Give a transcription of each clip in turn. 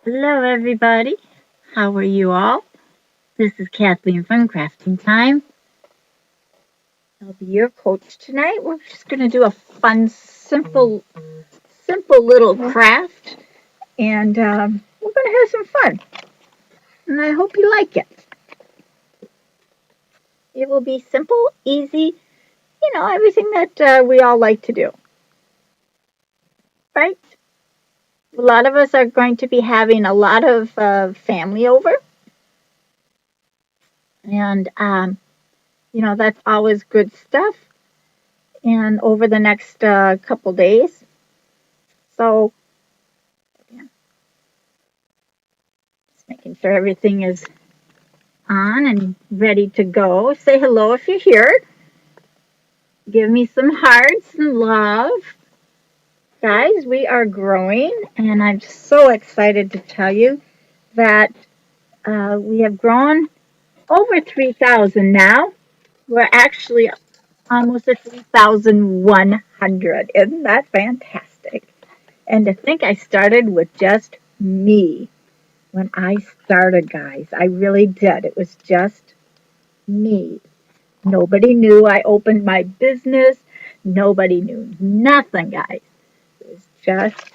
Hello, everybody. How are you all? This is Kathleen from Crafting Time. I'll be your coach tonight. We're just going to do a fun, simple little craft, and we're going to have some fun. And I hope you like it. It will be simple, easy, everything that we all like to do, right? A lot of us are going to be having a lot of family over, and that's always good stuff. And over the next couple days, so yeah, just making sure everything is on and ready to go. Say hello if you're here. Give me some hearts and love. Guys, we are growing, and I'm so excited to tell you that we have grown over 3,000 now. We're actually almost at 3,100. Isn't that fantastic? And to think I started with just me. When I started, guys, I really did. It was just me. Nobody knew I opened my business. Nobody knew nothing, guys. It was just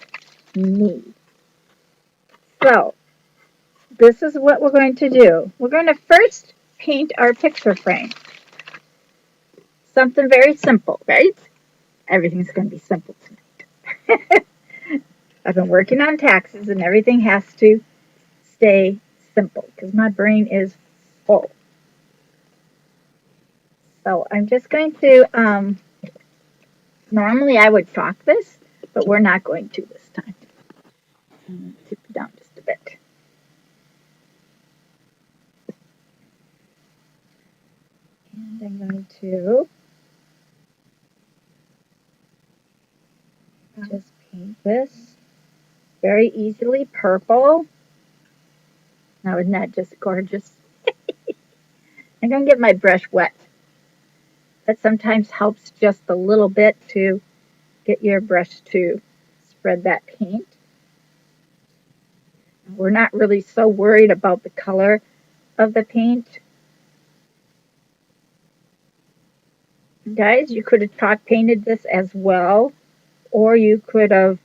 me. So, this is what we're going to do. We're going to first paint our picture frame. Something very simple, right? Everything's going to be simple tonight. I've been working on taxes and everything has to stay simple because my brain is full. So I'm just going to, normally I would chalk this, but we're not going to this time. Tip it down just a bit. And I'm going to just paint this very easily purple. Now, isn't that just gorgeous? I'm going to get my brush wet. That sometimes helps just a little bit to get your brush to spread that paint. We're not really so worried about the color of the paint. Guys, you could have chalk painted this as well, or you could have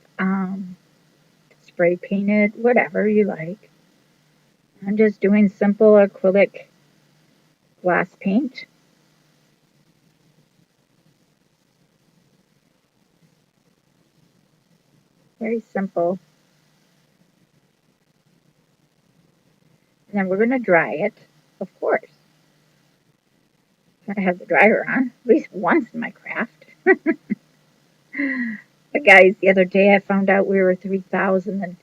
spray painted, whatever you like. I'm just doing simple acrylic glass paint. Very simple. And then we're going to dry it, of course. Gotta have the dryer on, at least once in my craft. But guys, the other day I found out we were 3,000 and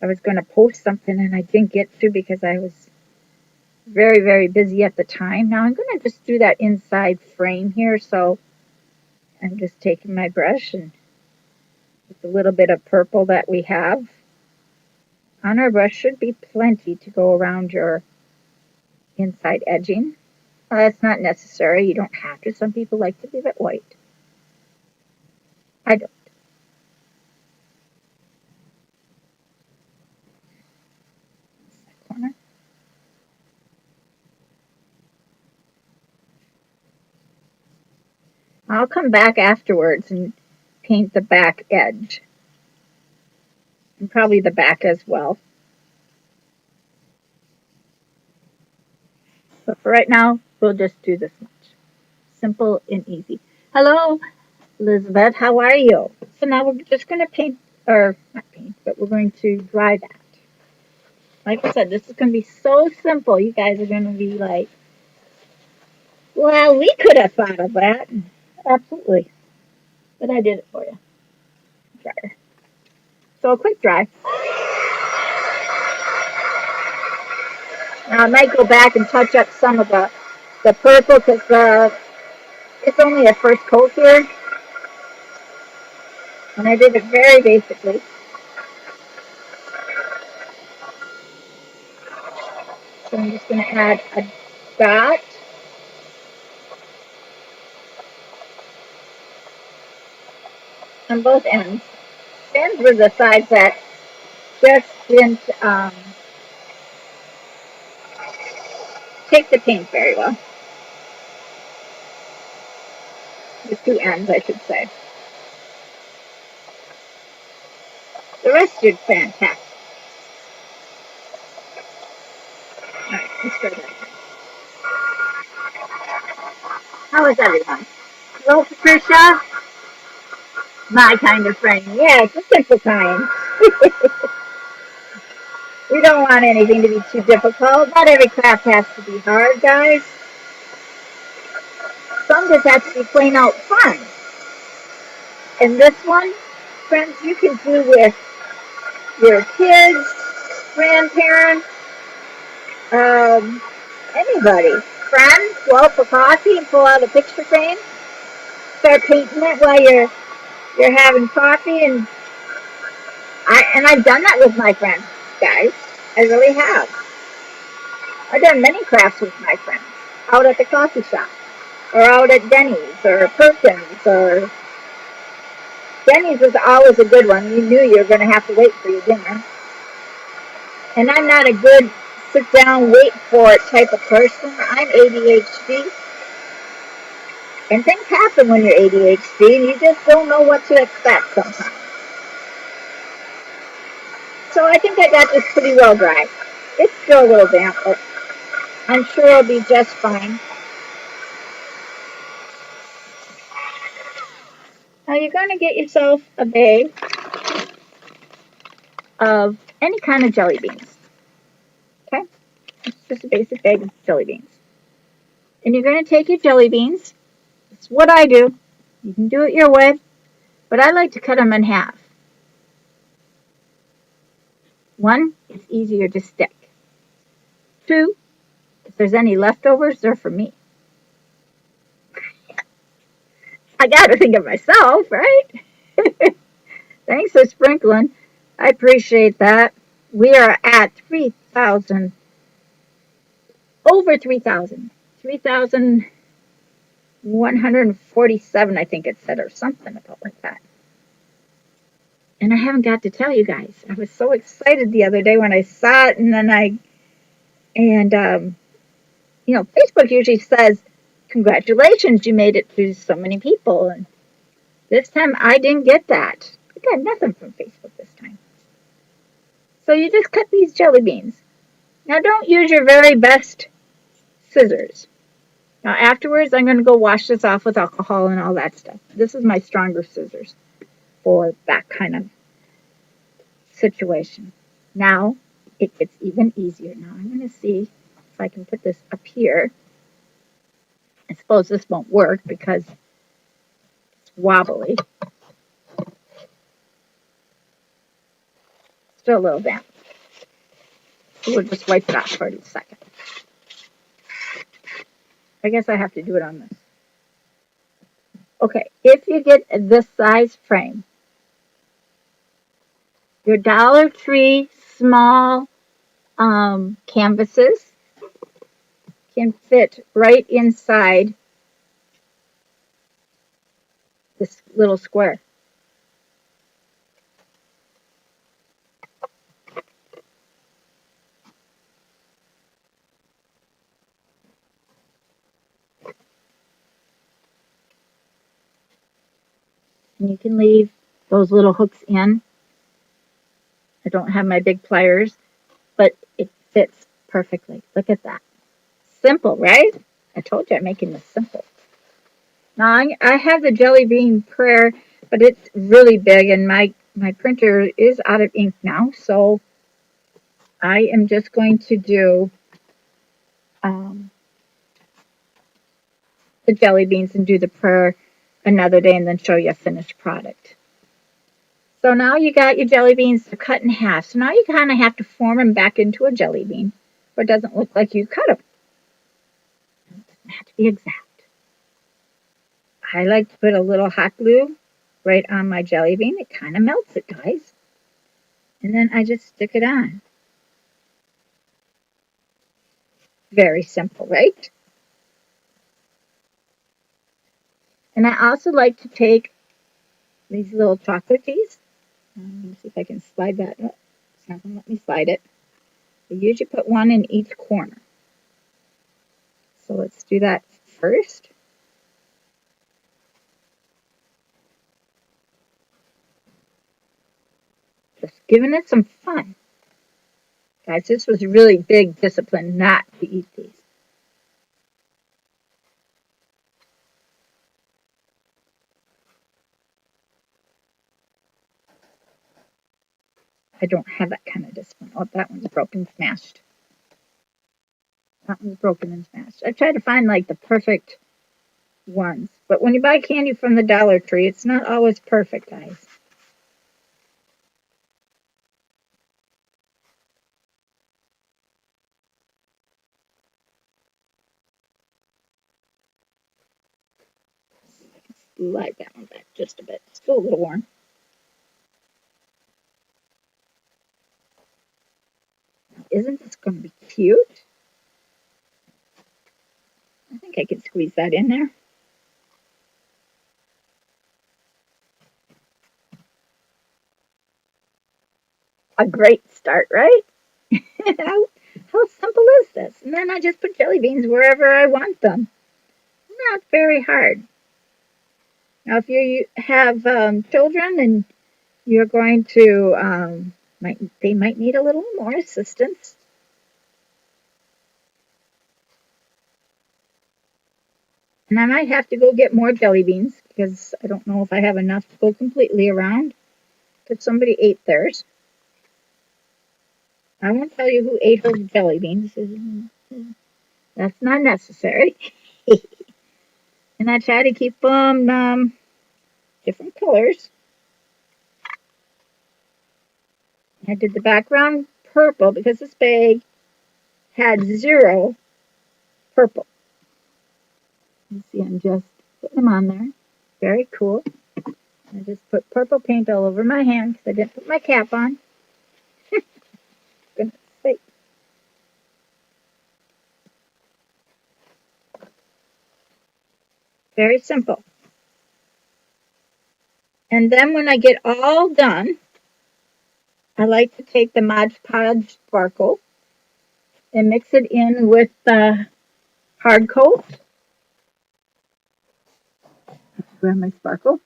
I was going to post something and I didn't get to because I was very, very busy at the time. Now I'm going to just do that inside frame here. So I'm just taking my brush and with a little bit of purple that we have on our brush should be plenty to go around your inside edging. That's not necessary. You don't have to. Some people like to leave it white. I don't. Corner. I'll come back afterwards and paint the back edge. And probably the back as well. But for right now, we'll just do this much. Simple and easy. Hello, Elizabeth. How are you? So now we're just going to paint, or not paint, but we're going to dry that. Like I said, this is going to be so simple. You guys are going to be like, well, we could have thought of that. Absolutely. But I did it for you. Dryer. So a quick dry. Now I might go back and touch up some of the purple because it's only a first coat here. And I did it very basically. So I'm just going to add a dot. On both ends. Ends were the sides that just didn't take the paint very well. The two ends, I should say. The rest did fantastic. All right, let's try that again. How is everyone? Hello, Patricia. My kind of friend. Yeah, it's a simple kind. We don't want anything to be too difficult. Not every craft has to be hard, guys. Some just have to be plain out fun. And this one, friends, you can do with your kids, grandparents, anybody. Friends, go out for coffee and pull out a picture frame. Start painting it while you're having coffee, and I've done that with my friends, guys. I really have. I've done many crafts with my friends out at the coffee shop, or out at Denny's, or Perkins, or Denny's was always a good one. You knew you were going to have to wait for your dinner. And I'm not a good sit down, wait for it type of person. I'm ADHD. And things happen when you're ADHD, and you just don't know what to expect sometimes. So I think I got this pretty well dry. It's still a little damp, but I'm sure it'll be just fine. Now you're going to get yourself a bag of any kind of jelly beans. Okay? It's just a basic bag of jelly beans. And you're going to take your jelly beans. It's what I do. You can do it your way, but I like to cut them in half. One, it's easier to stick. Two, if there's any leftovers, they're for me. I got to think of myself, right? Thanks for sprinkling. I appreciate that. We are at 3,000, over 3,000, 3,147, I think it said, or something about like that. And I haven't got to tell you guys. I was so excited the other day when I saw it, and then Facebook usually says, congratulations, you made it to so many people. And this time I didn't get that. I got nothing from Facebook this time. So you just cut these jelly beans. Now don't use your very best scissors. Now afterwards I'm going to go wash this off with alcohol and all that stuff. This is my stronger scissors for that kind of situation. Now it gets even easier. Now I'm going to see if I can put this up here. I suppose this won't work because it's wobbly. Still a little damp. So we'll just wipe it off for a second. I guess I have to do it on this. Okay, if you get this size frame, your Dollar Tree small canvases can fit right inside this little square. And you can leave those little hooks in. I don't have my big pliers, but it fits perfectly. Look at that. Simple, right? I told you I'm making this simple. Now I have the Jelly Bean Prayer, but it's really big, and my printer is out of ink now, so I am just going to do the jelly beans and do the prayer another day and then show you a finished product. So now you got your jelly beans to cut in half. So now you kind of have to form them back into a jelly bean, or it doesn't look like you cut them. It doesn't have to be exact. I like to put a little hot glue right on my jelly bean. It kind of melts it, guys. And then I just stick it on. Very simple, right? And I also like to take these little chocolate teas. Let me see if I can slide that up. It's not going to let me slide it. I usually put one in each corner. So let's do that first. Just giving it some fun. Guys, this was really big discipline not to eat these. I don't have that kind of discipline. Oh, that one's broken, smashed. That one's broken and smashed. I try to find like the perfect ones. But when you buy candy from the Dollar Tree, it's not always perfect, guys. Slide that one back just a bit. Still a little warm. Isn't this going to be cute? I think I can squeeze that in there. A great start, right? how simple is this? And then I just put jelly beans wherever I want them. Not very hard. Now, if you have children and you're going to, they might need a little more assistance. And I might have to go get more jelly beans because I don't know if I have enough to go completely around because somebody ate theirs. I won't tell you who ate her jelly beans. That's not necessary. And I try to keep them different colors. I did the background purple because this bag had 0 purple. You see, I'm just putting them on there. Very cool. I just put purple paint all over my hand because I didn't put my cap on. Goodness sake. Very simple. And then when I get all done, I like to take the Mod Podge Sparkle and mix it in with the hard coat. Grab my sparkle.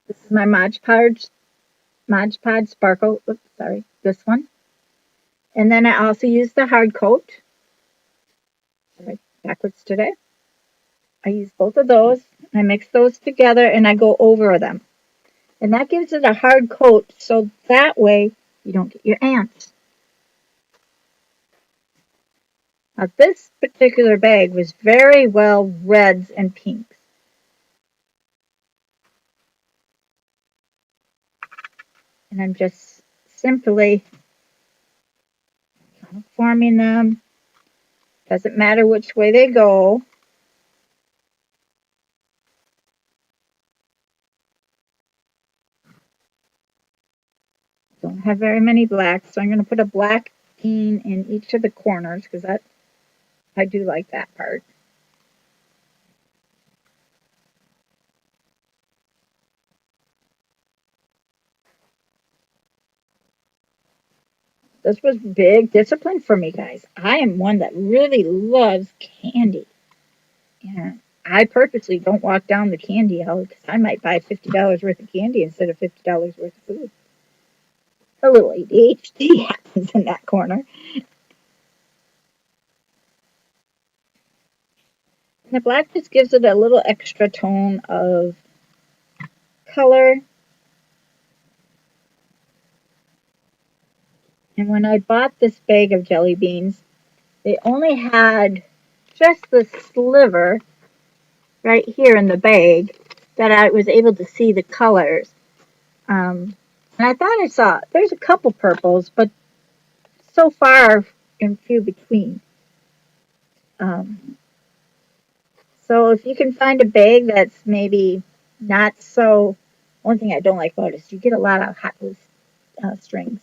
This is my Mod Podge Sparkle. Oops, sorry, this one. And then I also use the hard coat. Right backwards today. I use both of those. I mix those together and I go over them. And that gives it a hard coat so that way you don't get your ants. Now this particular bag was very well reds and pinks. And I'm just simply forming them. Doesn't matter which way they go. Don't have very many blacks, so I'm going to put a black bean in each of the corners because I do like that part. This was big discipline for me, guys. I am one that really loves candy. And I purposely don't walk down the candy aisle because I might buy $50 worth of candy instead of $50 worth of food. A little ADHD happens in that corner. And the black just gives it a little extra tone of color. And when I bought this bag of jelly beans, they only had just the sliver right here in the bag that I was able to see the colors. And I thought I saw, there's a couple purples, but so far and few between. So if you can find a bag that's maybe not so, one thing I don't like about it is you get a lot of hot glue strings.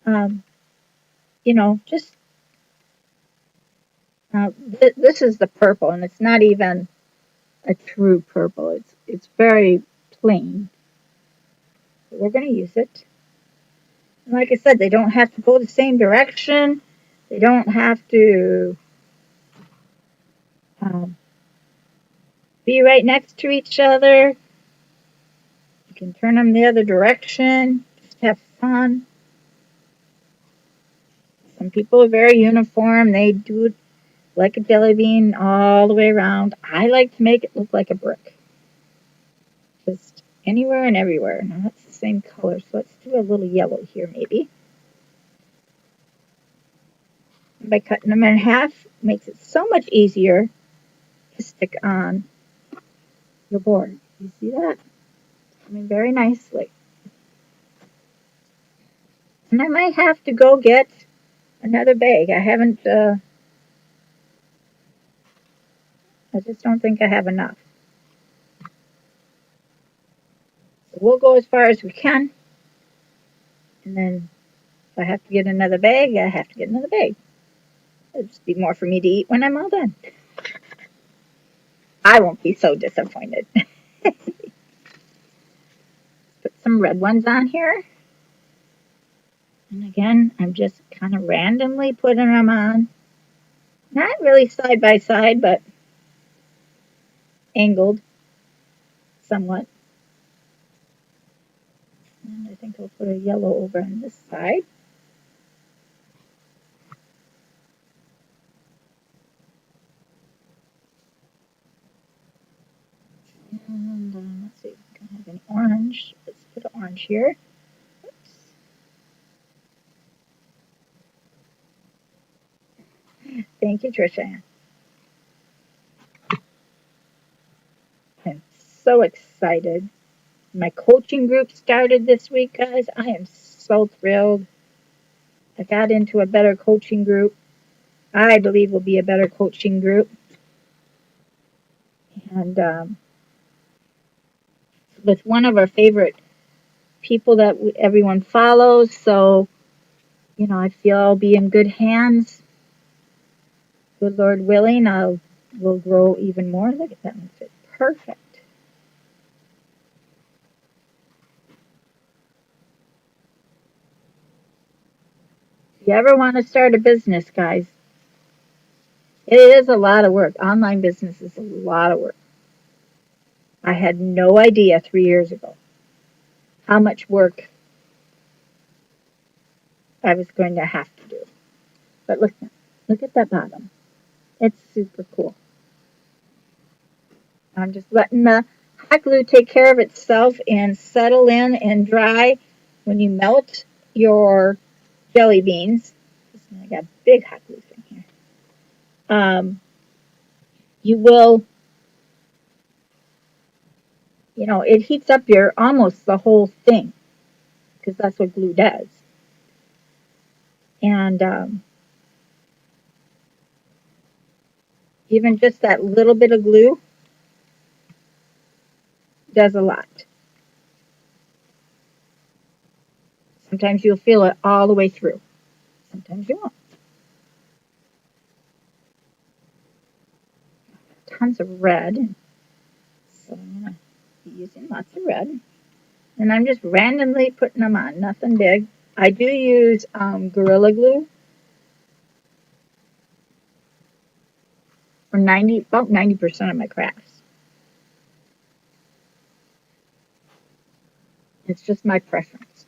You know, just this is the purple, and it's not even a true purple. It's very plain. So we're going to use it. And like I said, they don't have to go the same direction. They don't have to um, be right next to each other. You can turn them the other direction. Just have fun. Some people are very uniform. They do it like a jelly bean all the way around. I like to make it look like a brick. Just anywhere and everywhere. Now that's the same color, so let's do a little yellow here maybe. And by cutting them in half, makes it so much easier to stick on your board. You see that? Coming very nicely. And I might have to go get another bag. I just don't think I have enough. So we'll go as far as we can. And then if I have to get another bag, I have to get another bag. It'll just be more for me to eat when I'm all done. I won't be so disappointed. Put some red ones on here. And again, I'm just kind of randomly putting them on. Not really side by side, but angled somewhat. And I think I'll put a yellow over on this side. And let's see if we can have any orange. Let's put an orange here. Oops. Thank you, Trisha. I'm so excited. My coaching group started this week, guys. I am so thrilled. I got into a better coaching group. I believe will be a better coaching group. And with one of our favorite people that everyone follows. So, I feel I'll be in good hands. Good Lord willing, will grow even more. Look at that one fit perfect. If you ever want to start a business, guys, it is a lot of work. Online business is a lot of work. I had no idea 3 years ago how much work I was going to have to do. But look at that bottom. It's super cool. I'm just letting the hot glue take care of itself and settle in and dry. When you melt your jelly beans, I got big hot glue thing here. You will, it heats up your almost the whole thing because that's what glue does. And even just that little bit of glue does a lot. Sometimes you'll feel it all the way through. Sometimes you won't. Tons of red. So I'm going to be using lots of red. And I'm just randomly putting them on. Nothing big. I do use Gorilla Glue for about 90% of my crafts. It's just my preference.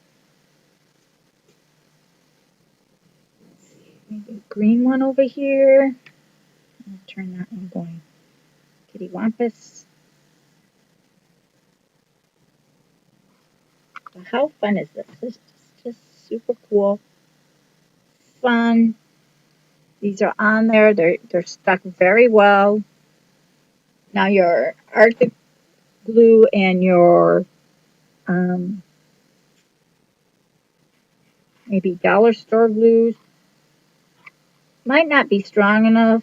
Maybe a green one over here. I'll turn that one going. Kitty Wampus. How fun is this? This is just super cool. Fun. These are on there. They're stuck very well. Now your Arctic glue and your maybe dollar store glues might not be strong enough.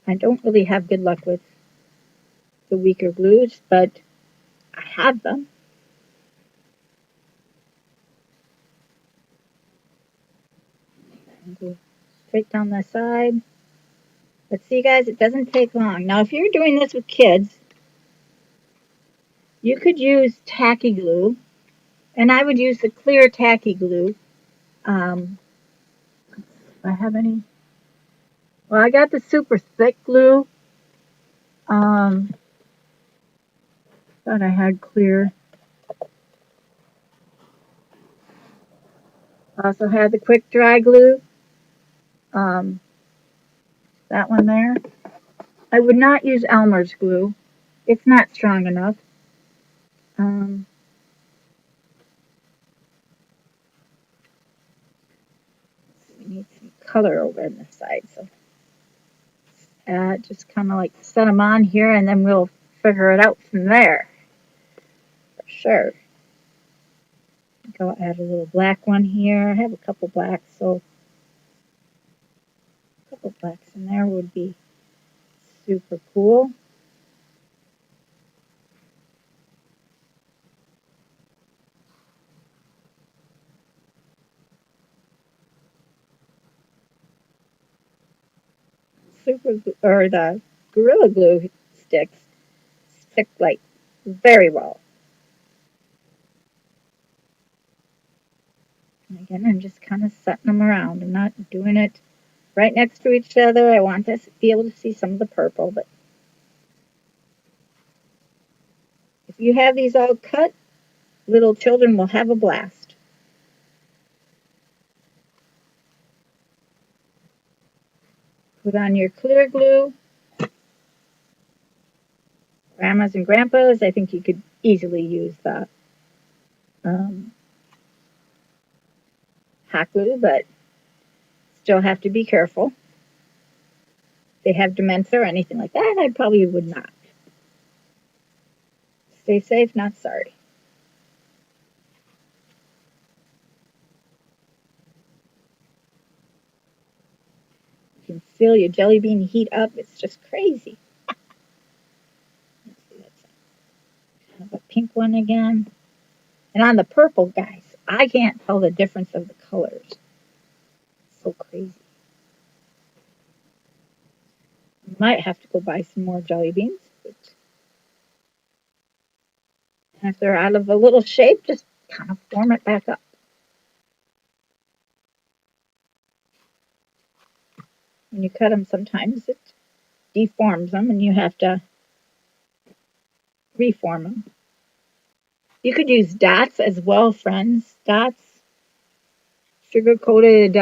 I don't really have good luck with the weaker glues, but I have them. And go straight down the side. But see, guys, it doesn't take long. Now, if you're doing this with kids, You could use tacky glue, and I would use the clear tacky glue. Um, if I have any, well, I got the super thick glue. Um, thought I had clear. I also had the quick dry glue. Um, that one there. I would not use Elmer's glue. It's not strong enough. Um, we need some color over on this side, so just kind of like set them on here, and then we'll figure it out from there. For sure. Go add a little black one here. I have a couple blacks, so a couple blacks in there would be super cool. Or the Gorilla Glue sticks stick like very well. And again, I'm just kind of setting them around. I'm not doing it right next to each other. I want to be able to see some of the purple, but if you have these all cut, little children will have a blast. Put on your clear glue. Grandmas and grandpas, I think you could easily use the um, hot glue, but still have to be careful. If they have dementia or anything like that, I probably would not. Stay safe, not sorry. You can feel your jelly bean heat up. It's just crazy. Have a pink one again. And on the purple, guys, I can't tell the difference of the colors. It's so crazy. Might have to go buy some more jelly beans. But if they're out of a little shape, just kind of form it back up. When you cut them, sometimes it deforms them and you have to reform them. You could use dots as well, friends. Dots, sugar coated,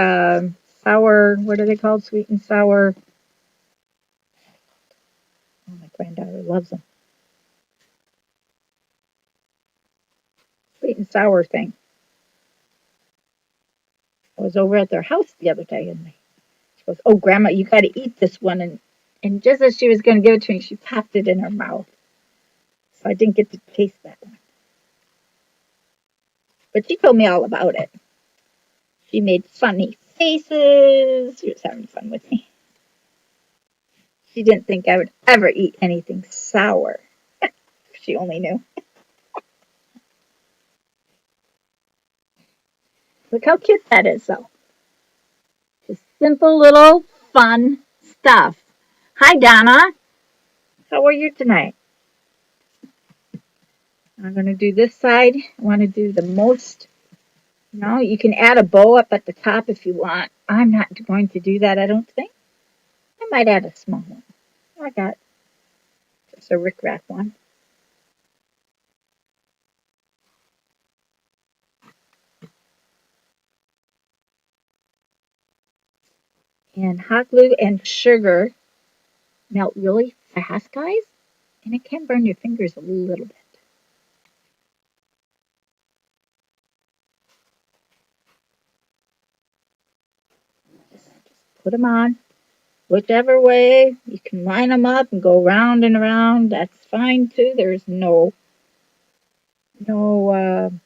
sour, what are they called? Sweet and sour. Oh, my granddaughter loves them. Sweet and sour thing. I was over at their house the other day and she goes, "Oh, Grandma, you got to eat this one." And just as she was going to give it to me, she popped it in her mouth. So I didn't get to taste that one. But she told me all about it. She made funny faces. She was having fun with me. She didn't think I would ever eat anything sour. If she only knew. Look how cute that is, though. Just simple little fun stuff. Hi, Donna. How are you tonight? I'm going to do this side. I want to do the most. No, you can add a bow up at the top if you want. I'm not going to do that, I don't think. I might add a small one. I got just a rickrack one. And hot glue and sugar melt really fast, guys. And it can burn your fingers a little bit. Just put them on. Whichever way, you can line them up and go round and around. That's fine too. There's no I'm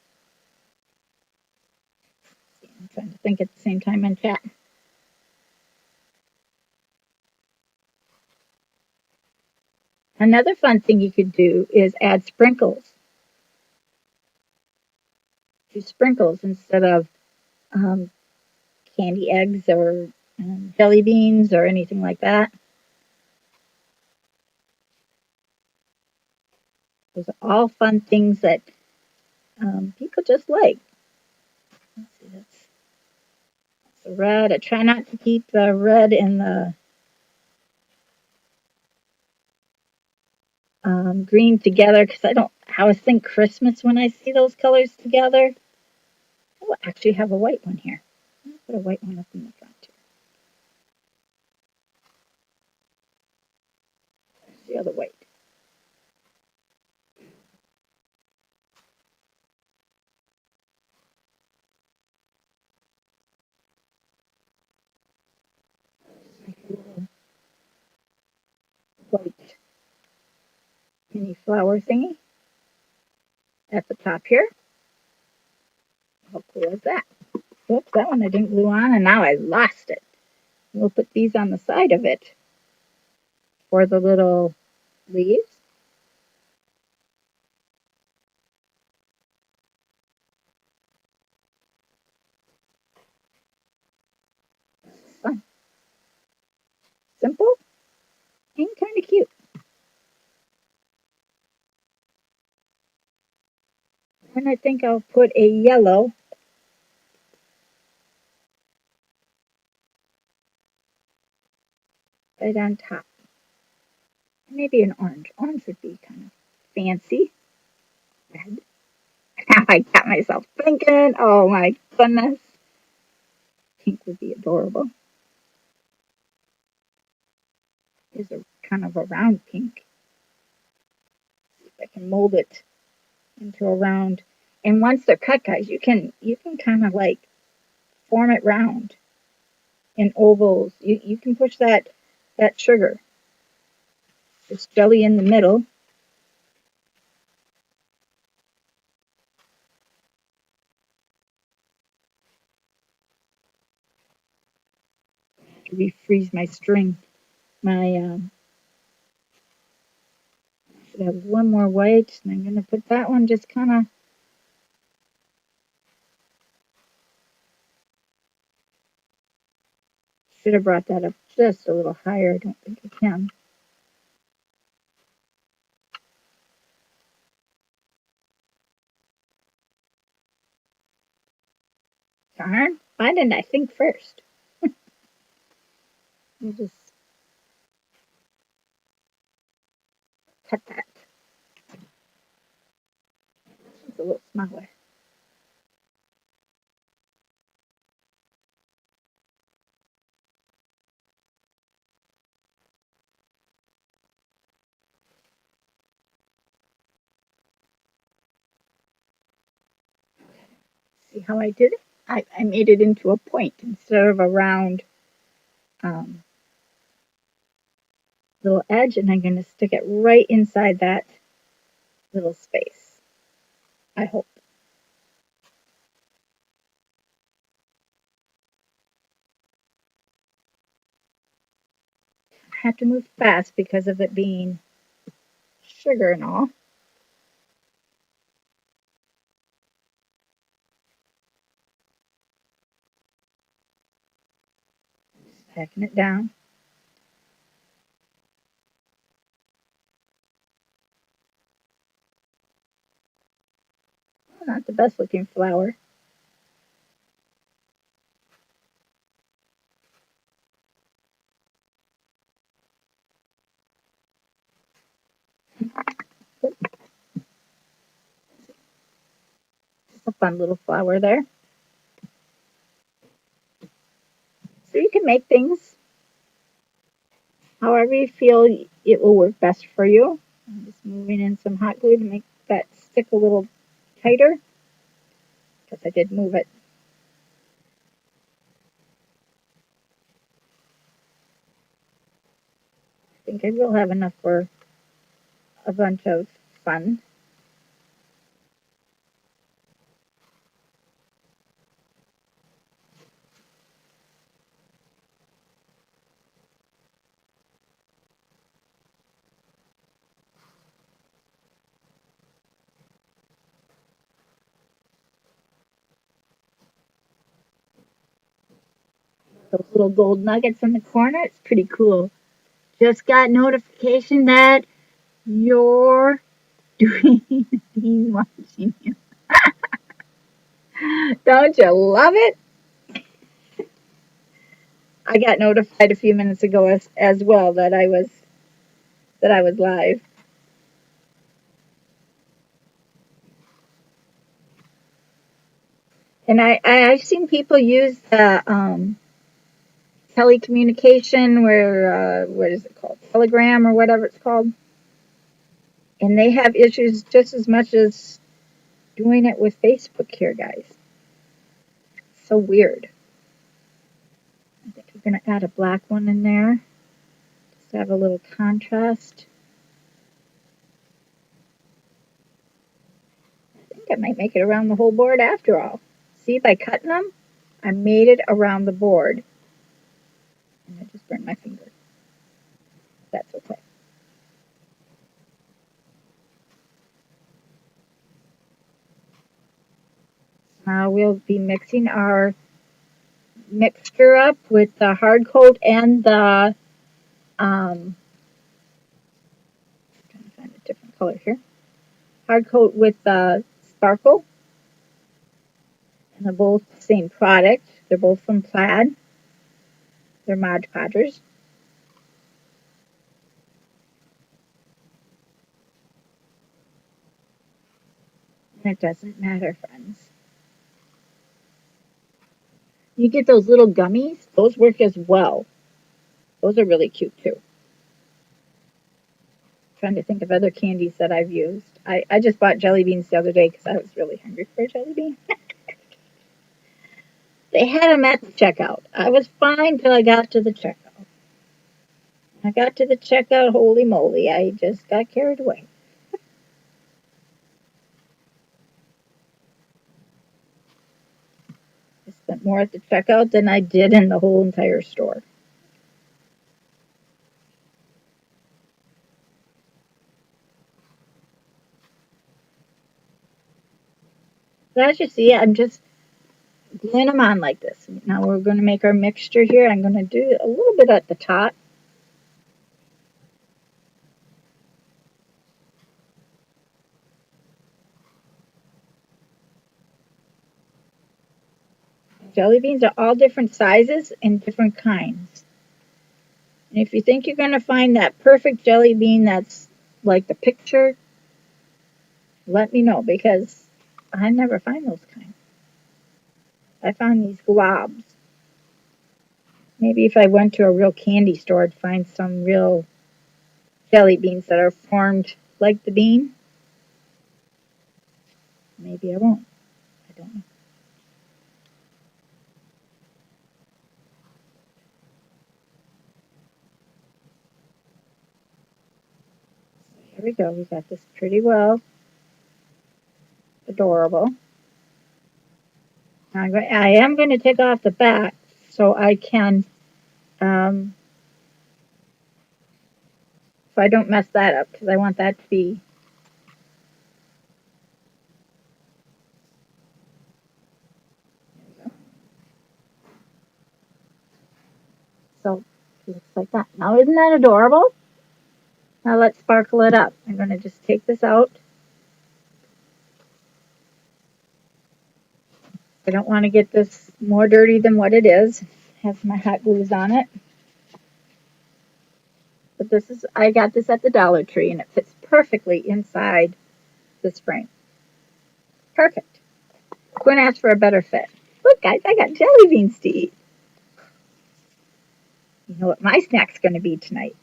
trying to think at the same time in chat. Another fun thing you could do is add sprinkles. Do sprinkles instead of um, candy eggs or jelly beans or anything like that. Those are all fun things that people just like. Let's see, that's the red. I try not to keep the red and the green together because I always think Christmas when I see those colors together. I will actually have a white one here. I'll put a white one up in the front here. There's the other white. Like a little white mini flower thingy at the top here. How cool is that? Oops, that one I didn't glue on and now I lost it. We'll put these on the side of it for the little leaves. Fun. Simple and kind of cute. And I think I'll put a yellow right on top. Maybe an orange. Orange would be kind of fancy. Red. Now I got myself thinking, oh my goodness. Pink would be adorable. Here's a kind of a round pink. See if I can mold it into a round. And once they're cut, guys, you can kind of like form it round in ovals. You can push that sugar, this jelly in the middle. To refreeze my string. My should have one more white, and I'm going to put that one just kind of. Should have brought that up just a little higher. I don't think I can. Darn. Why didn't I think first? You just cut that. It's a little smaller. See how I did it? I made it into a point instead of a round um, little edge, and I'm going to stick it right inside that little space. I hope. I have to move fast because of it being sugar and all. Packing it down. Not the best looking flower. It's a fun little flower there. So you can make things however you feel it will work best for you. I'm just moving in some hot glue to make that stick a little tighter because I did move it. I think I will have enough for a bunch of fun. Those little gold nuggets in the corner, it's pretty cool. Just got notification that your doing bean watching you. Don't you love it? I got notified a few minutes ago as well that I was live. And I've seen people use the telecommunication where what is it called? Telegram or whatever it's called. And they have issues just as much as doing it with Facebook here, guys. So weird. I think I'm going to add a black one in there just to have a little contrast. I think I might make it around the whole board after all. See, by cutting them, I made it around the board. And I just burned my finger. That's okay. Now we'll be mixing our mixture up with the hard coat and the trying to find a different color here. Hard coat with the sparkle. And they're both the same product. They're both from Plaid. They're Mod Podgers. And it doesn't matter, friends. You get those little gummies, those work as well. Those are really cute too. Trying to think of other candies that I've used. I just bought jelly beans the other day because I was really hungry for a jelly bean. They had them at the checkout. I was fine till I got to the checkout. I got to the checkout, holy moly, I just got carried away. I spent more at the checkout than I did in the whole entire store. So as you see, I'm just gluing them on like this. Now we're going to make our mixture here. I'm going to do a little bit at the top. Jelly beans are all different sizes and different kinds. And if you think you're going to find that perfect jelly bean that's like the picture, let me know because I never find those kinds. I found these globs. Maybe if I went to a real candy store, I'd find some real jelly beans that are formed like the bean. Maybe I won't. I don't know. Here we go. We got this pretty well. Adorable. I am going to take off the back so I can, so I don't mess that up because I want that to be. So it looks like that. Now isn't that adorable? Now let's sparkle it up. I'm going to just take this out. I don't want to get this more dirty than what it is. It has my hot glues on it. But this is, I got this at the Dollar Tree and it fits perfectly inside this frame. Perfect. Couldn't ask for a better fit. Look guys, I got jelly beans to eat. You know what my snack's going to be tonight.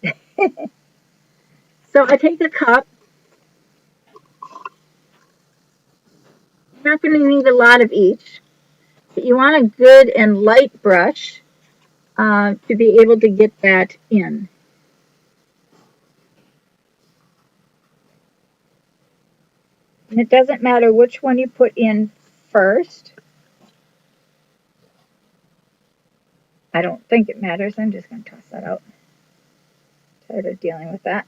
So I take a cup. You're not going to need a lot of each. But you want a good and light brush to be able to get that in. And it doesn't matter which one you put in first. I don't think it matters. I'm just going to toss that out. Tired of dealing with that.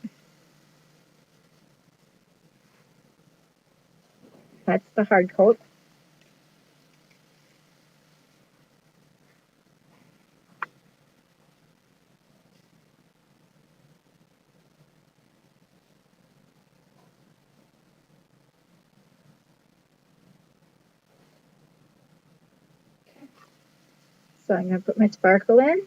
That's the hard coat. So I'm going to put my sparkle in.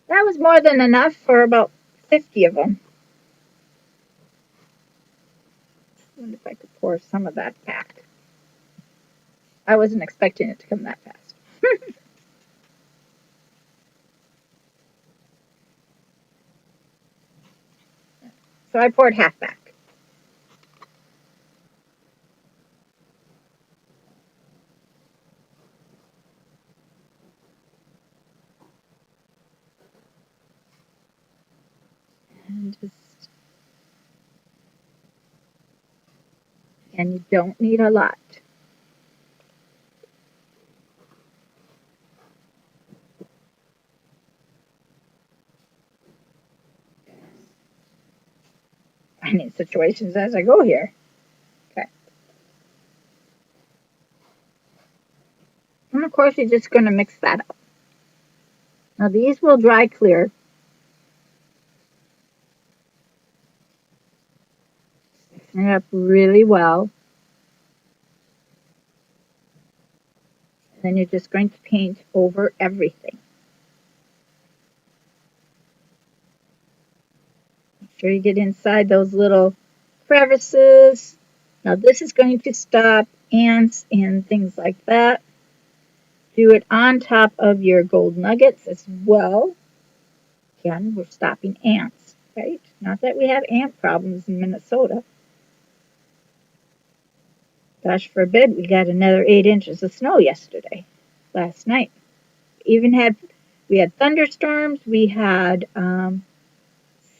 That was more than enough for about 50 of them. I wonder if I could pour some of that back. I wasn't expecting it to come that fast. So I poured half back. And you don't need a lot. I need situations as I go here. Okay. And of course, you're just going to mix that up. Now these will dry clear. Mix it up really well. And then you're just going to paint over everything. Make sure you get inside those little crevices. Now this is going to stop ants and things like that. Do it on top of your gold nuggets as well. Again, we're stopping ants, right? Not that we have ant problems in Minnesota. Gosh forbid, we got another 8 inches of snow last night. We had thunderstorms, we had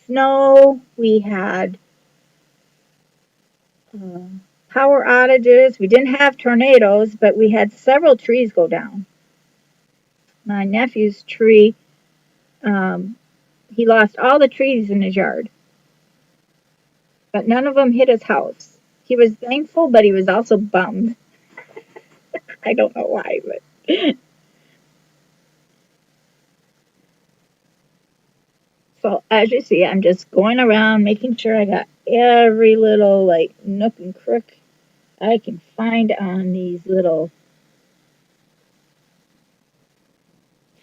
snow, we had power outages. We didn't have tornadoes, but we had several trees go down. My nephew's tree, he lost all the trees in his yard, but none of them hit his house. He was thankful, but he was also bummed. I don't know why, but so as you see, I'm just going around making sure I got every little like nook and crook I can find on these little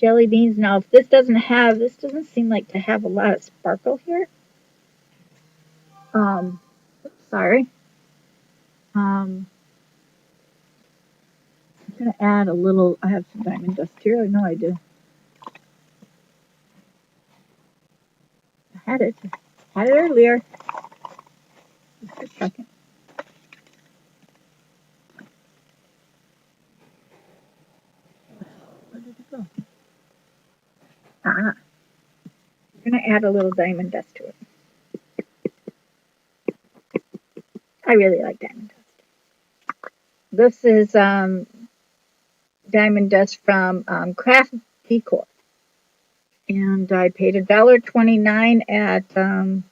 jelly beans. Now, if this doesn't seem like to have a lot of sparkle here. Sorry. I'm gonna add a little. I have some diamond dust here. I know I do. I had it earlier. Just a second. Where did it go? I'm gonna add a little diamond dust to it. I really like diamond dust. This is diamond dust from Craft Decor, and I paid $1.29 at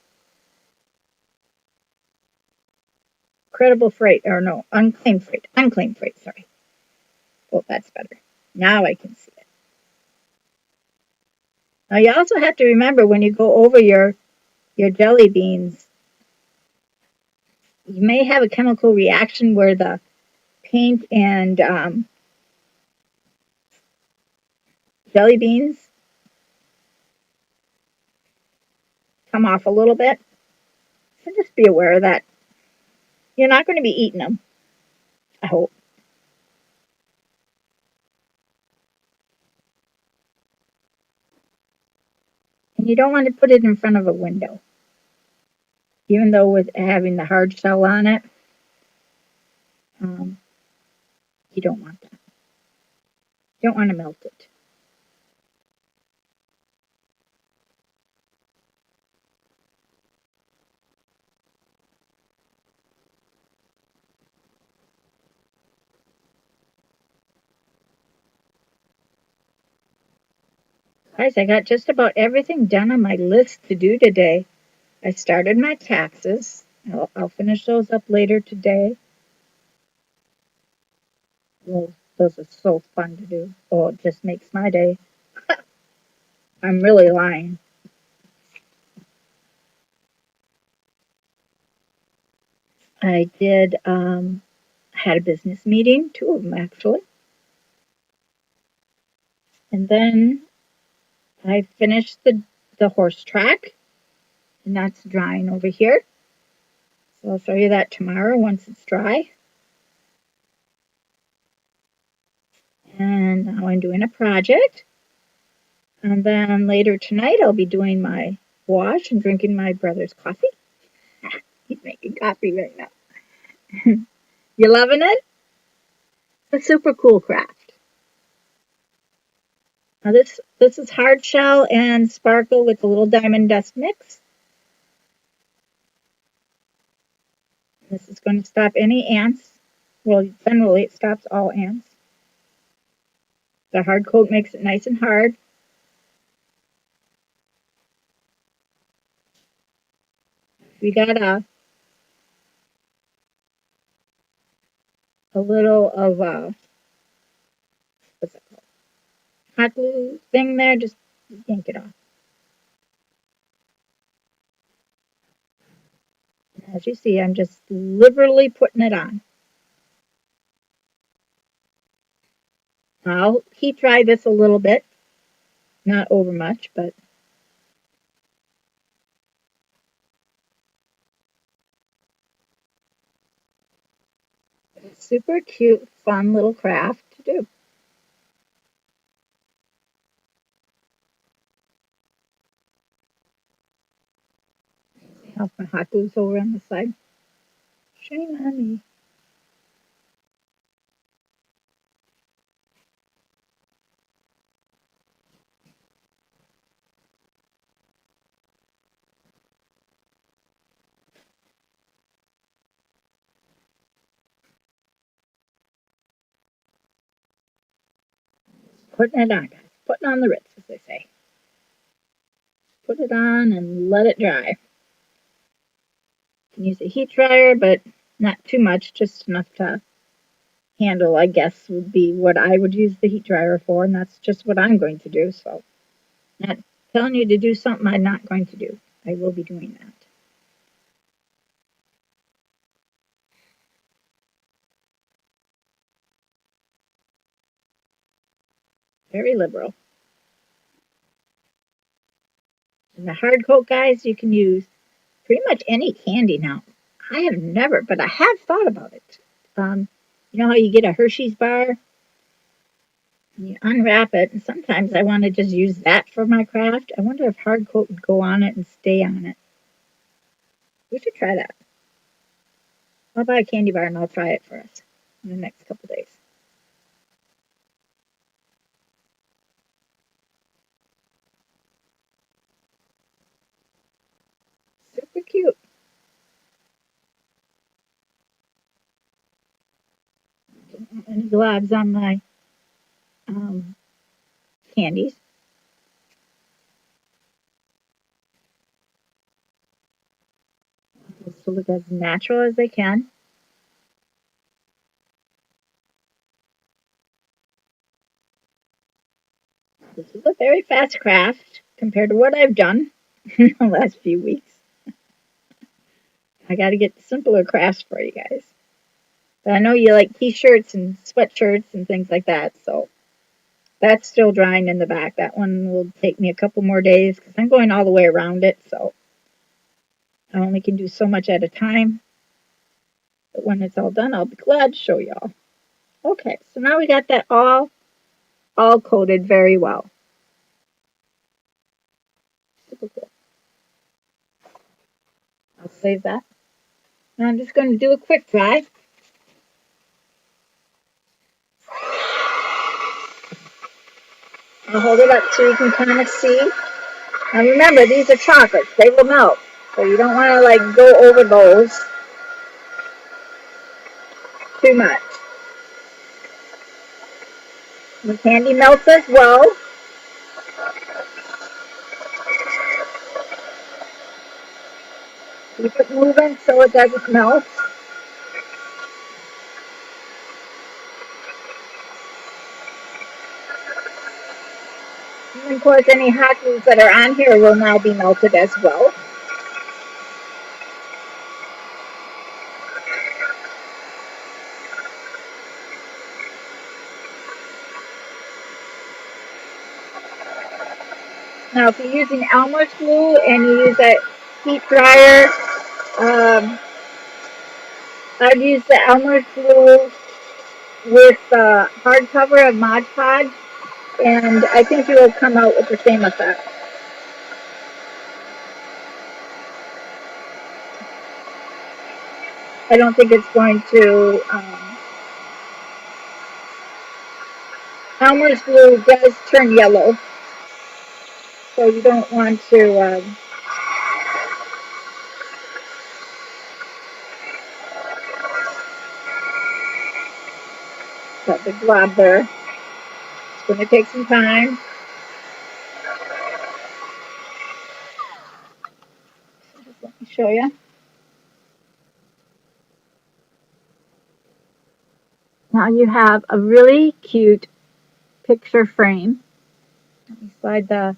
Credible Freight, or no, Unclaimed Freight, sorry. Oh, that's better. Now I can see it. Now you also have to remember when you go over your jelly beans, you may have a chemical reaction where the paint and jelly beans come off a little bit. So just be aware of that. You're not going to be eating them, I hope. And you don't want to put it in front of a window. Even though with having the hard shell on it, you don't want that. You don't want to melt it. Guys, I got just about everything done on my list to do today. I started my taxes. I'll finish those up later today. Well, those are so fun to do. Oh, it just makes my day. I'm really lying. I did had a business meeting, two of them actually, and then I finished the horse track, and that's drying over here. So I'll show you that tomorrow once it's dry. And now I'm doing a project. And then later tonight I'll be doing my wash and drinking my brother's coffee. He's making coffee right now. You loving it? It's a super cool craft. Now this is hard shell and sparkle with a little diamond dust mix. This is going to stop any ants. Well, generally it stops all ants. The hard coat makes it nice and hard. We got a little of what's that called? Hot glue thing there. Just yank it off. As you see, I'm just liberally putting it on. I'll heat dry this a little bit, not over much, but it's super cute, fun little craft to do. I'll put hot glues over on the side. Shame on me. Putting it on, guys. Putting on the Ritz, as they say. Put it on and let it dry. You can use a heat dryer, but not too much, just enough to handle, I guess, would be what I would use the heat dryer for, and that's just what I'm going to do. So, not telling you to do something I'm not going to do. I will be doing that. Very liberal. And the hard coat, guys, you can use pretty much any candy now. I have never, but I have thought about it. You know how you get a Hershey's bar and you unwrap it, and sometimes I want to just use that for my craft. I wonder if hard coat would go on it and stay on it. We should try that. I'll buy a candy bar and I'll try it for us in the next couple days. Super cute. Any gloves on my um, candies. Just to look as natural as they can. This is a very fast craft compared to what I've done in the last few weeks. I got to get simpler crafts for you guys. But I know you like t-shirts and sweatshirts and things like that, so that's still drying in the back. That one will take me a couple more days because I'm going all the way around it, so I only can do so much at a time. But when it's all done, I'll be glad to show y'all. Okay, so now we got that all coated very well. Super cool. I'll save that. Now I'm just going to do a quick dry. I'll hold it up so you can kind of see. Now remember, these are chocolates. They will melt. So you don't want to like go over those too much. The candy melts as well. Keep it moving so it doesn't melt. And of course, any hot glues that are on here will now be melted as well. Now, if you're using Elmer's glue and you use a heat dryer, I'd use the Elmer's glue with the hardcover of Mod Podge, and I think you will come out with the same effect. I don't think it's going to. Elmer's glue does turn yellow, so you don't want to. Put the glob there. It's going to take some time. Let me show you. Now you have a really cute picture frame. Let me slide the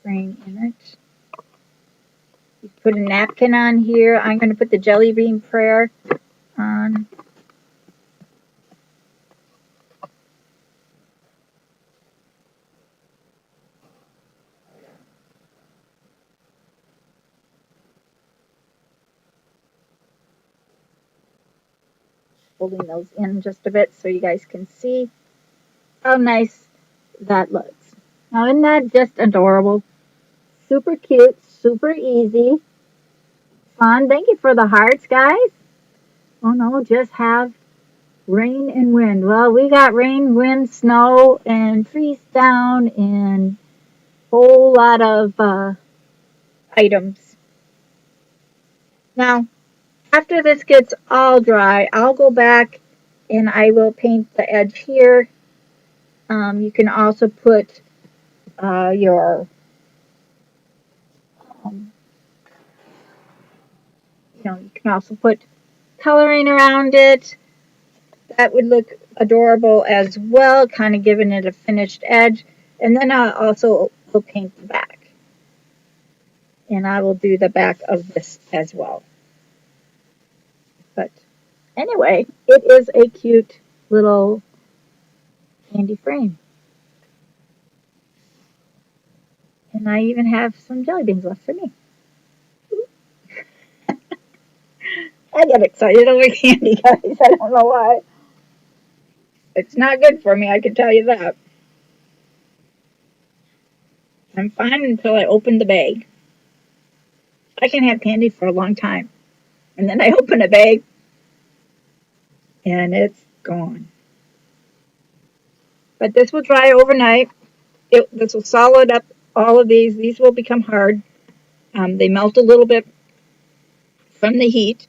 frame in it. You put a napkin on here. I'm going to put the jelly bean prayer on. Holding those in just a bit so you guys can see how nice that looks. Now, isn't that just adorable? Super cute, super easy, fun. Thank you for the hearts, guys. Oh no, just have rain and wind. Well, we got rain, wind, snow, and freeze down, and a whole lot of items. Now, after this gets all dry, I'll go back and I will paint the edge here. You can also put your, you can also put coloring around it. That would look adorable as well, kind of giving it a finished edge. And then I also will paint the back. And I will do the back of this as well. But anyway, it is a cute little candy frame. And I even have some jelly beans left for me. I get excited over candy, guys. I don't know why. It's not good for me, I can tell you that. I'm fine until I open the bag. I can have candy for a long time. And then I open a bag and it's gone. But this will dry overnight. This will solid up all of these. These will become hard. They melt a little bit from the heat.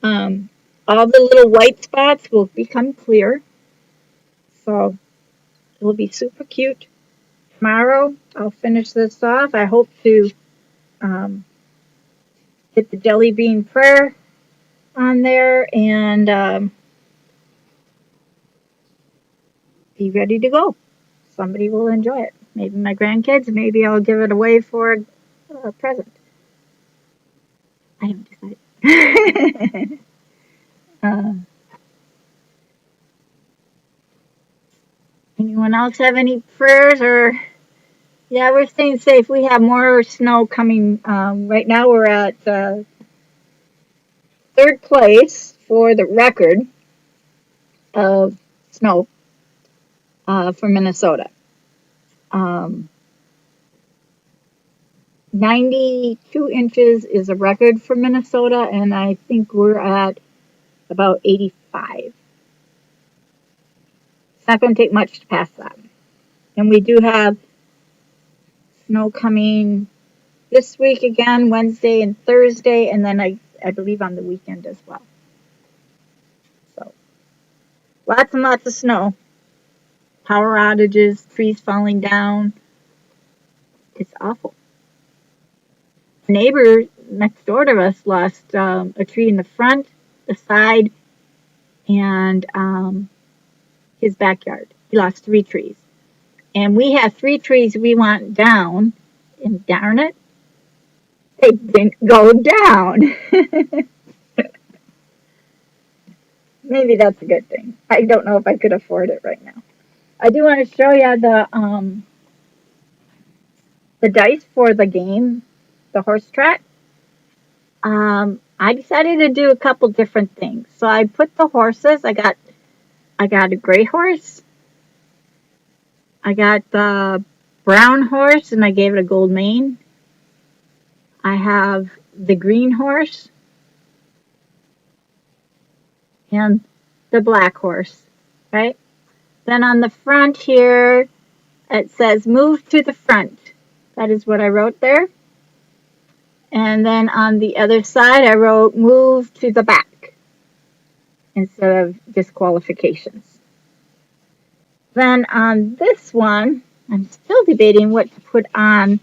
All the little white spots will become clear. So it will be super cute. Tomorrow I'll finish this off. I hope to get the jelly bean prayer on there and be ready to go. Somebody will enjoy it. Maybe my grandkids. Maybe I'll give it away for a present. I haven't decided. Anyone else have any prayers or? Yeah, we're staying safe. We have more snow coming. Right now we're at third place for the record of snow for Minnesota. 92 inches is a record for Minnesota, and I think we're at about 85. It's not going to take much to pass that. And we do have snow coming this week again, Wednesday and Thursday, and then I believe on the weekend as well. So lots and lots of snow. Power outages, trees falling down. It's awful. A neighbor next door to us lost a tree in the front, the side, and his backyard. He lost 3 trees. And we have 3 trees we want down, and darn it, they didn't go down. Maybe that's a good thing. I don't know if I could afford it right now. I do want to show you the dice for the game, the horse track, I decided to do a couple different things. So I put the horses. I got a gray horse. I got the brown horse, and I gave it a gold mane. I have the green horse and the black horse, right? Then on the front here, it says move to the front. That is what I wrote there. And then on the other side, I wrote move to the back instead of disqualifications. Then on this one, I'm still debating what to put on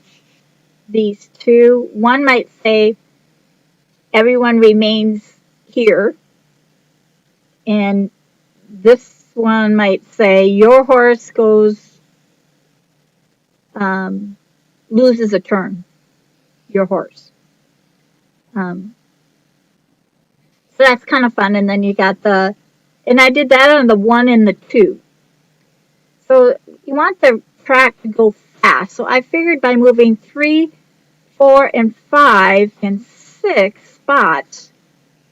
these two. One might say everyone remains here, and this one might say your horse goes loses a turn. Your horse. Um, so that's kind of fun. And then you got and I did that on the 1 and the 2. So you want the track to go fast. So I figured by moving 3, 4, and 5 and 6 spots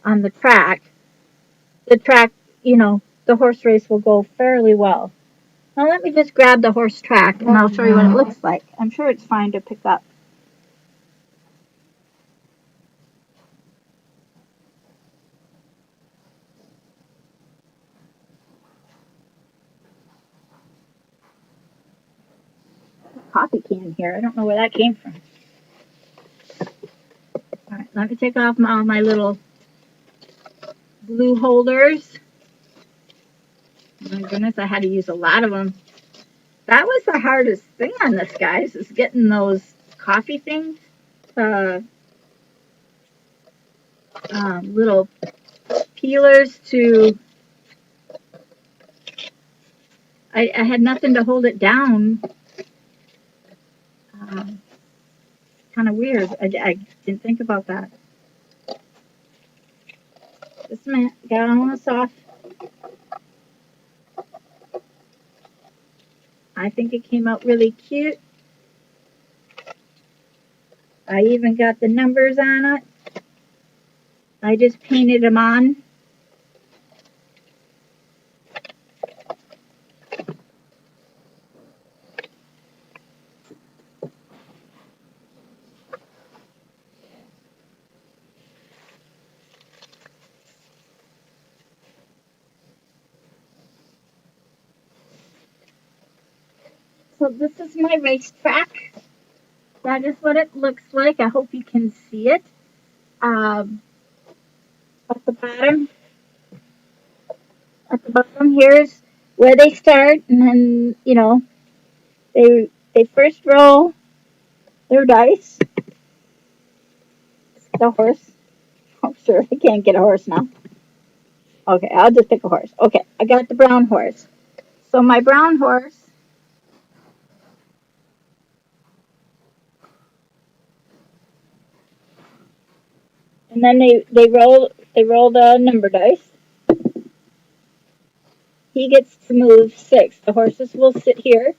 on the track, the horse race will go fairly well. Now let me just grab the horse track and I'll show you what it looks like. I'm sure it's fine to pick up. Coffee can here. I don't know where that came from. All right, let me take off all my little glue holders. Oh my goodness, I had to use a lot of them. That was the hardest thing on this, guys, is getting those coffee things, little peelers to. I had nothing to hold it down. Kind of weird. I didn't think about that. Just a minute. Got all this off. I think it came out really cute. I even got the numbers on it. I just painted them on. So this is my racetrack. That is what it looks like. I hope you can see it. At the bottom, here's where they start, and then they first roll their dice. The horse. Oh, sure, I can't get a horse now. Okay, I'll just pick a horse. Okay, I got the brown horse. So my brown horse. And then they roll the number dice. He gets to move 6. The horses will sit here.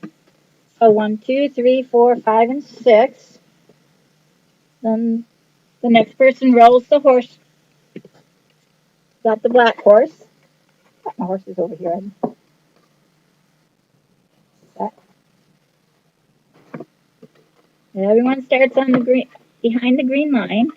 So 1, 2, 3, 4, 5, and 6. Then the next person rolls the horse. Got the black horse. Got my horses over here. And everyone starts on the green, behind the green line.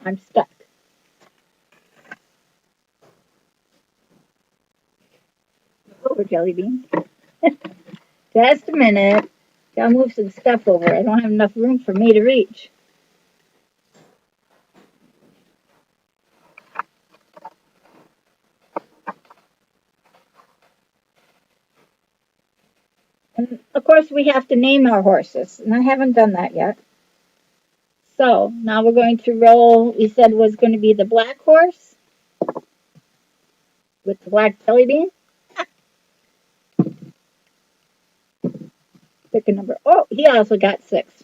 I'm stuck. Over, Jelly Bean. Just a minute. Gotta move some stuff over. I don't have enough room for me to reach. And of course, we have to name our horses, and I haven't done that yet. So now we're going to roll. We said was going to be the black horse with the black jelly bean. Pick a number. Oh, he also got 6.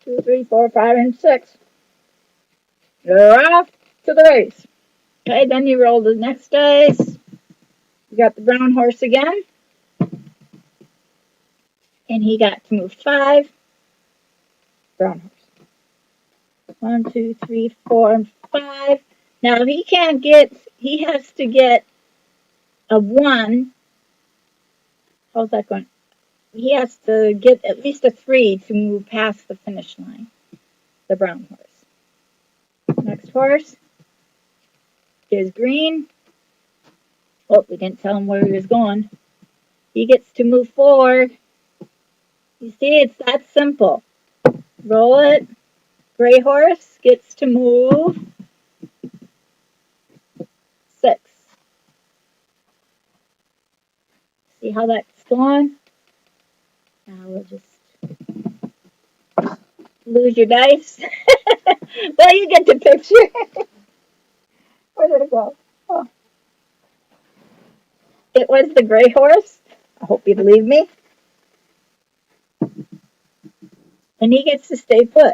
2, 3, 4, 5, and 6. You're off. to the race. Okay, then you roll the next dice. You got the brown horse again. And he got to move 5. Brown horse. 1, 2, 3, 4, and 5. Now he has to get a 1. How's that going? He has to get at least a 3 to move past the finish line. The brown horse. Next horse is green. Oh, we didn't tell him where he was going. He gets to move 4. You see, it's that simple. Roll it. Gray horse gets to move 6. See how that's going? Now we'll just lose your dice. Well, you get the picture. Where did it go? Oh. It was the gray horse. I hope you believe me. And he gets to stay put.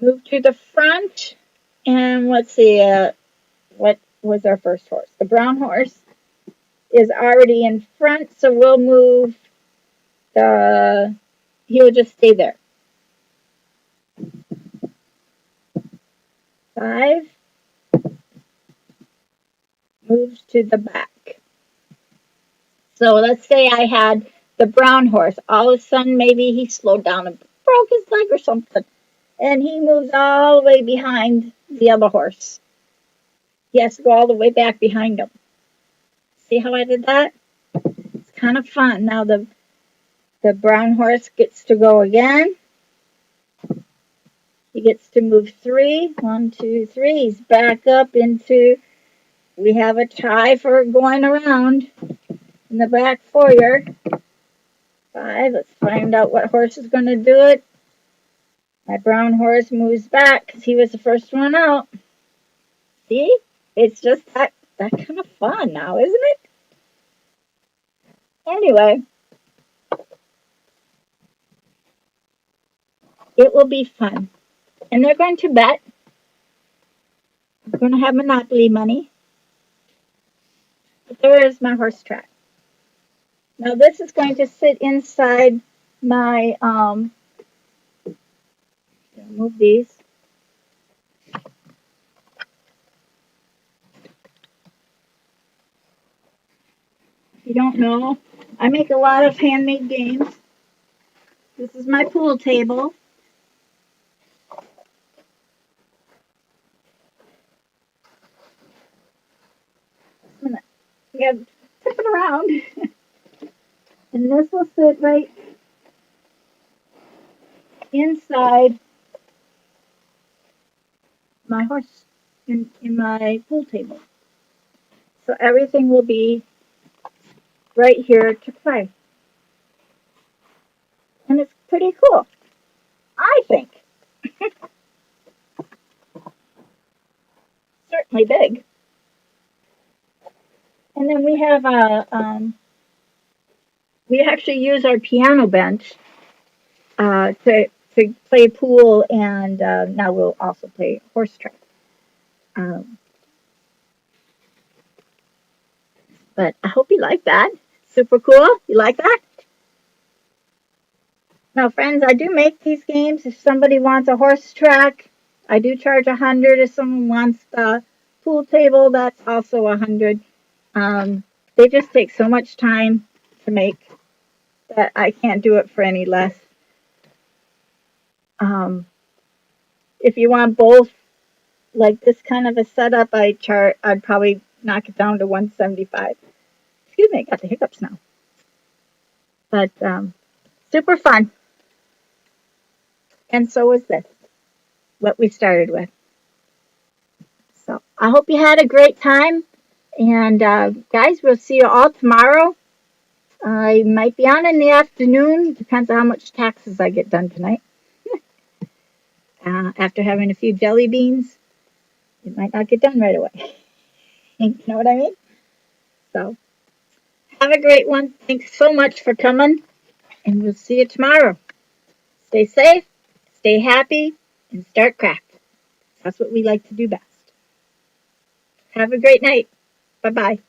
Move to the front. And let's see, what was our first horse? The brown horse is already in front, so we'll move he'll just stay there. 5 moves to the back. So let's say I had the brown horse. All of a sudden, maybe he slowed down and broke his leg or something. And he moves all the way behind the other horse. He has to go all the way back behind him. See how I did that? It's kind of fun. Now the brown horse gets to go again. He gets to move 3. 1, 2, 3. He's back up into, we have a tie for going around in the back foyer. 5. Let's find out what horse is going to do it. My brown horse moves back because he was the first one out. See? It's just that kind of fun now, isn't it? Anyway, it will be fun. And they're going to bet. We're going to have Monopoly money. But there is my horse track. Now this is going to sit inside my, move these. If you don't know, I make a lot of handmade games. This is my pool table. I'm gonna tip it around. And this will sit right inside my horse in my pool table. So everything will be right here to play. And it's pretty cool, I think. Certainly big. And then we have we actually use our piano bench to play pool, and now we'll also play horse track. But I hope you like that. Super cool. You like that? Now, friends, I do make these games. If somebody wants a horse track, I do charge $100. If someone wants the pool table, that's also $100. They just take so much time to make that I can't do it for any less. If you want both, like this kind of a setup, I'd probably knock it down to $175. Excuse me, I got the hiccups now. But super fun. And so was this, what we started with. So I hope you had a great time. And guys, we'll see you all tomorrow. I might be on in the afternoon. Depends on how much taxes I get done tonight. After having a few jelly beans, it might not get done right away. You know what I mean? So have a great one. Thanks so much for coming. And we'll see you tomorrow. Stay safe. Stay stay happy, and start crafting. That's what we like to do best. Have a great night. Bye bye.